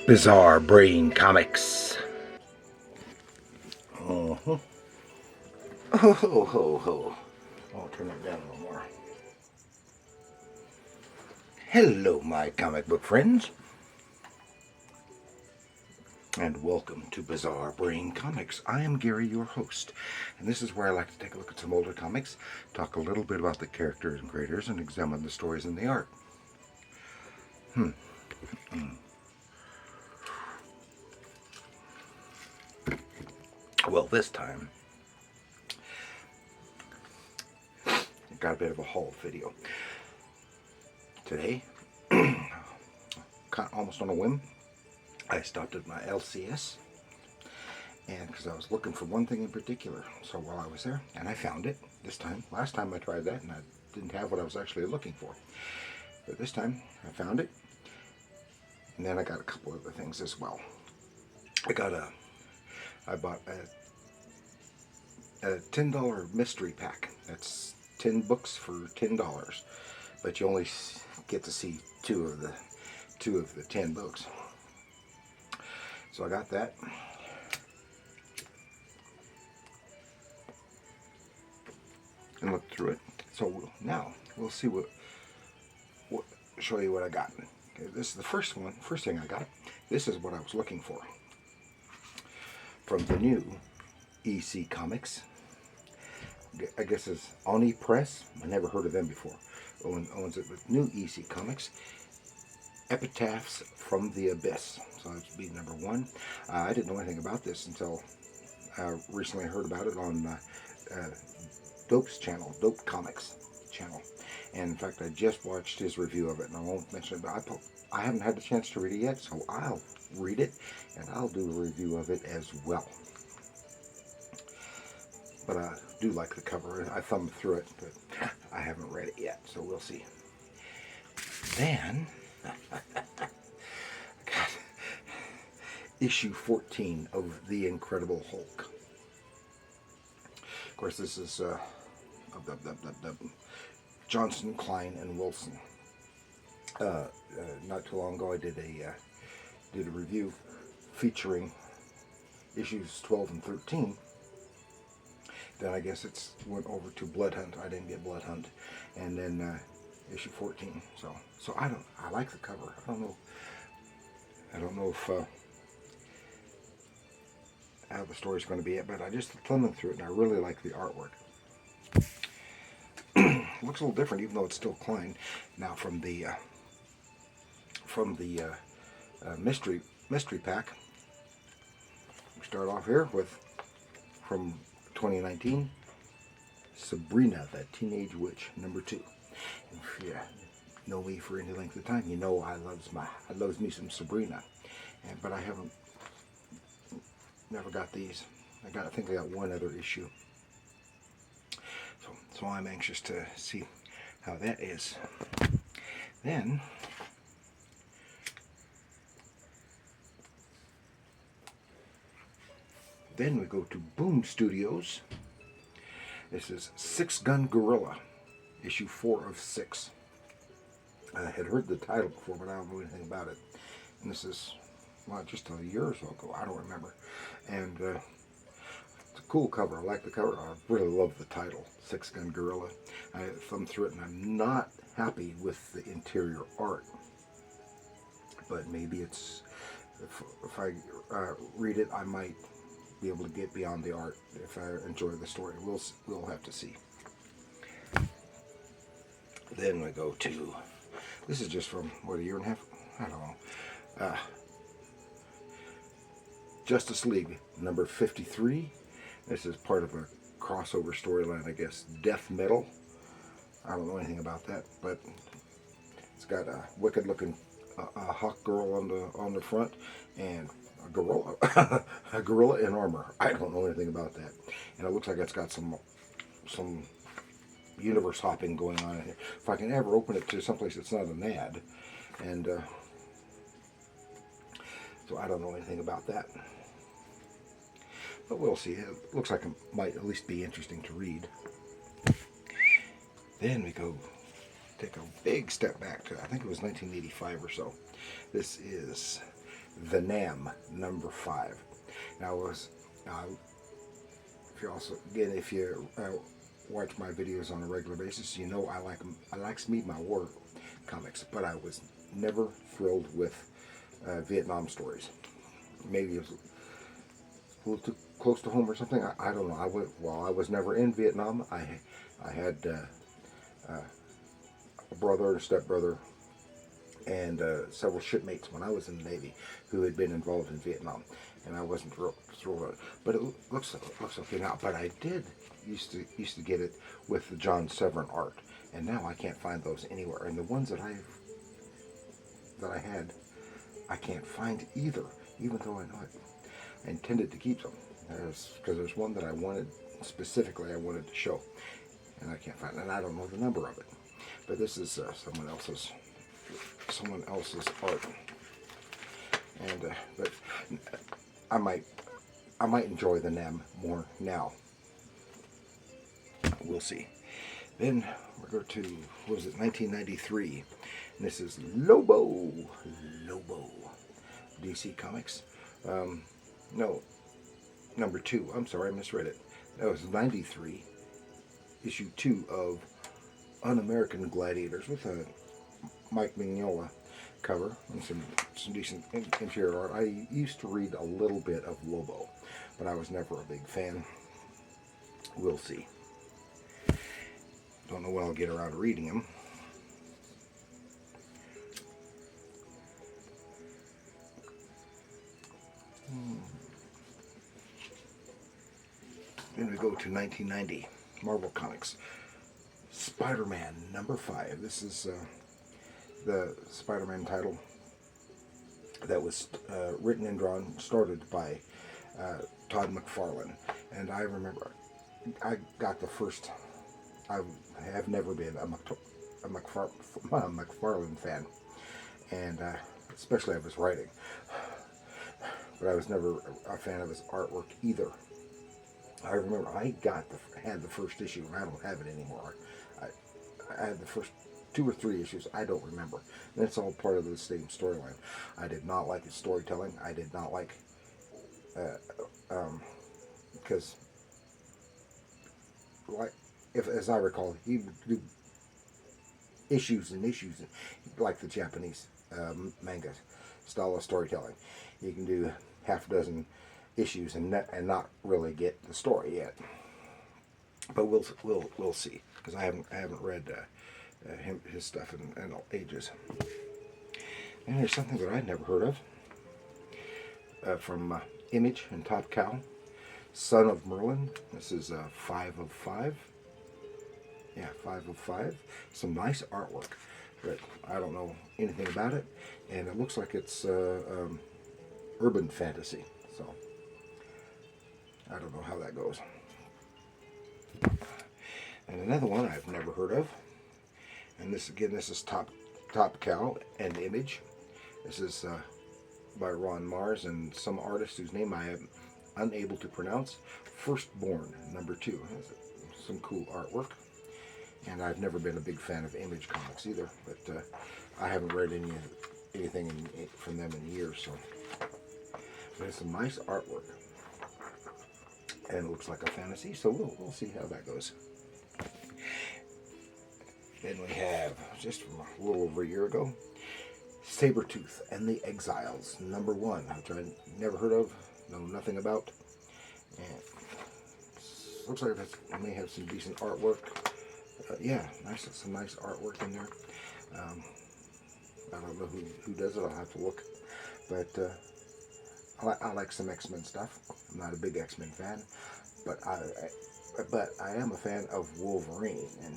Bizarre Brain Comics. Uh-huh. Oh, ho, ho, ho. I'll turn it down a little more. Hello, my comic book friends, and welcome to Bizarre Brain Comics. I am Gary, your host, and this is where I like to take a look at some older comics, talk a little bit about the characters and creators, and examine the stories and the art. Well, this time, I got a bit of a haul video. Today, almost on a whim, I stopped at my LCS, and because I was looking for one thing in particular. So while I was there, and I found it this time. Last time I tried that, and I didn't have what I was actually looking for. But this time, I found it, and then I got a couple other things as well. I bought a $10 mystery pack. That's 10 books for $10, but you only get to see two of the 10 books. So I got that. And looked through it. So now we'll see show you what I got. Okay, this is the first thing I got. This is what I was looking for. From the new EC Comics. I guess it's Oni Press. I never heard of them before. Owns it with new EC Comics. Epitaphs from the Abyss. So that's be number one. I didn't know anything about this until I recently heard about it on Dope's channel, Dope Comics channel. And in fact, I just watched his review of it, and I won't mention it, but I haven't had the chance to read it yet, so I'll read it, and I'll do a review of it as well. But I do like the cover. I thumbed through it, but I haven't read it yet, so we'll see. Then, got issue 14 of The Incredible Hulk. Of course, this is Johnson, Klein, and Wilson. Not too long ago, I did a review featuring issues 12 and 13. Then I guess it's went over to Blood Hunt. I didn't get Blood Hunt, and then issue 14. So I like the cover. I don't know if how the story's going to be yet, but I just thumbed through it, and I really like the artwork. Looks a little different, even though it's still Klein. Now from the mystery pack, we start off here with from 2019, Sabrina the Teenage Witch, number 2. If you know me for any length of time, you know I loves me some Sabrina, but I never got these. I think I got one other issue. So I'm anxious to see how that is. Then we go to Boom Studios. This is Six Gun Gorilla, issue 4 of 6. I had heard the title before, but I don't know anything about it. And this is, well, just a year or so ago. I don't remember. And it's a cool cover. I like the cover. I really love the title, Six Gun Gorilla. I thumbed through it, and I'm not happy with the interior art. But maybe it's, if I read it, I might be able to get beyond the art if I enjoy the story. We'll have to see. Then we go to, this is just from, what, a year and a half? I don't know. Justice League number 53. This is part of a crossover storyline, I guess. Death Metal. I don't know anything about that, but it's got a wicked looking hawk girl on the front, and a gorilla in armor. I don't know anything about that, and it looks like it's got some universe hopping going on in here. If I can ever open it to someplace that's not an ad, and so I don't know anything about that, but we'll see. It looks like it might at least be interesting to read. Then we take a big step back to, I think it was 1985 or so. This is The Nam, number 5. Now, if you also, again, if you watch my videos on a regular basis, you know I like to meet my war comics, but I was never thrilled with Vietnam stories. Maybe it was a little too close to home or something. I don't know. While I was never in Vietnam, I had a brother and a stepbrother and several shipmates when I was in the Navy who had been involved in Vietnam, and I wasn't thrilled with it. But it looks okay now. But I did used to get it with the John Severin art, and now I can't find those anywhere. And the ones that I had, I can't find either, even though I know it. I intended to keep them because there's one that I wanted specifically. I wanted to show, and I can't find it, and I don't know the number of it. But this is someone else's art, and but I might enjoy the Nam more now. We'll see. Then we'll go to, what was it, 1993, and this is Lobo, DC Comics. No, number 2. I'm sorry, I misread it. That was 93, issue 2 of Un-American Gladiators with a Mike Mignola cover and some decent interior art. I used to read a little bit of Lobo, but I was never a big fan. We'll see. Don't know when I'll get around to reading him. Then we go to 1990, Marvel Comics. Spider-Man number 5. This is the Spider-Man title that was written and drawn, started by Todd McFarlane. And I remember I got the first. I have never been a McFarlane fan, and especially of his writing. But I was never a fan of his artwork either. I remember I had the first issue, and I don't have it anymore. I had the first 2 or 3 issues. I don't remember. And it's all part of the same storyline. I did not like his storytelling. I did not like because like as I recall, he would do issues and issues like the Japanese manga style of storytelling. You can do half a dozen issues and not really get the story yet. But we'll see, because I haven't read his stuff in ages. And there's something that I'd never heard of from Image and Top Cow, Son of Merlin. This is 5 of 5. Yeah, 5 of 5. Some nice artwork, but I don't know anything about it, and it looks like it's urban fantasy. So I don't know how that goes. And another one I've never heard of, and this is Top Cow and Image. This is by Ron Mars and some artist whose name I am unable to pronounce. Firstborn, number 2. Some cool artwork. And I've never been a big fan of Image comics either, but I haven't read anything from them in years. So, but it's some nice artwork, and it looks like a fantasy. So we'll see how that goes. Then we have, just from a little over a year ago, Sabretooth and the Exiles, number 1, which I never heard of, know nothing about. And looks like it may have some decent artwork. Yeah, some nice artwork in there. I don't know who does it. I'll have to look. But I like some X-Men stuff. I'm not a big X-Men fan, but I am a fan of Wolverine, and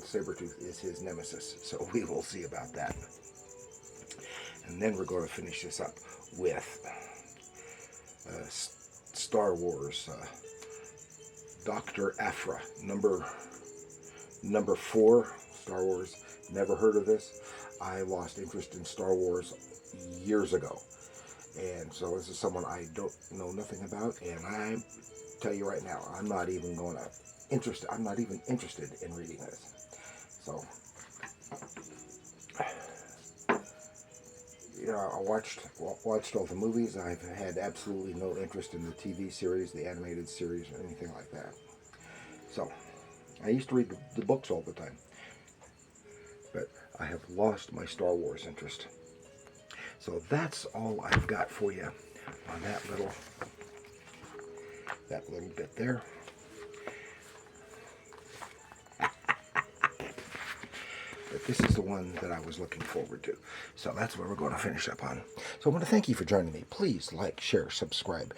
Sabretooth is his nemesis. So we will see about that. And then we're going to finish this up with Star Wars. Dr. Aphra, number 4, Star Wars. Never heard of this. I lost interest in Star Wars years ago, and so this is someone I don't know nothing about. And I tell you right now, I'm not even interested in reading this. So, I watched all the movies. I've had absolutely no interest in the TV series, the animated series, or anything like that. So I used to read the books all the time, but I have lost my Star Wars interest. So that's all I've got for you on that little bit there. But this is the one that I was looking forward to. So that's what we're going to finish up on. So I want to thank you for joining me. Please like, share, subscribe,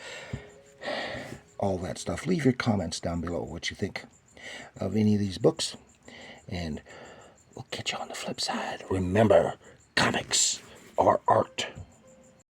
all that stuff. Leave your comments down below what you think of any of these books. And we'll catch you on the flip side. Remember, comics are art.